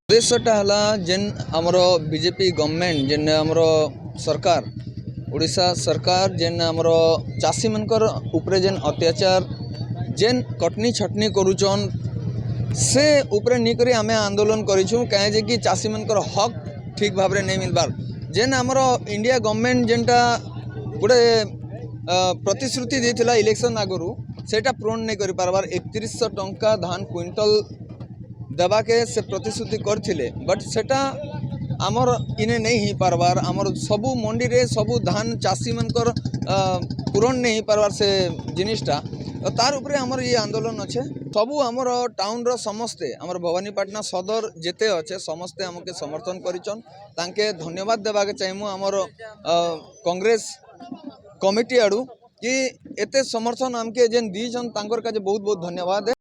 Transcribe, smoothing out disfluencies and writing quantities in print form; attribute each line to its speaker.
Speaker 1: उद्देश्यटा हला जेन आमर BJP government जेन आमर सरकार ओडिशा सरकार जेन आमर चाषी मनकर उपरे जेन अत्याचार जेन कटनी छटनी करुचन से उपरे निकरी आमे आंदोलन करिछु कहे जे कि चाषी मनकर हक ठीक भाव नहीं मिलबार जेन आमर इंडिया गवर्नमेंट जेनटा गोटे प्रतिश्रुति देथिला इलेक्शन आगरू सेटा पूर्ण नहीं करि पारबार 3100 टंका धान क्विंटल देवा के से प्रतिश्रुति करथिले बट सेटा आमर इने नहीं ही पारबार आमर सबू मंडी रे सबू धान चाषी मनकर पूरण नहीं पारबार से जिनिसटा तार उपरे आमर ये आंदोलन अच्छे सबू आमर टाउन रो समस्ते आमर भवानीपाटना सदर जेते अच्छे समस्ते आमके समर्थन करिचन तांके धन्यवाद देवा के चाहिए आमर कांग्रेस कमिटी आड़ू कि एते समर्थन आमके जेन दीजन तांकर का बहुत बहुत धन्यवाद है।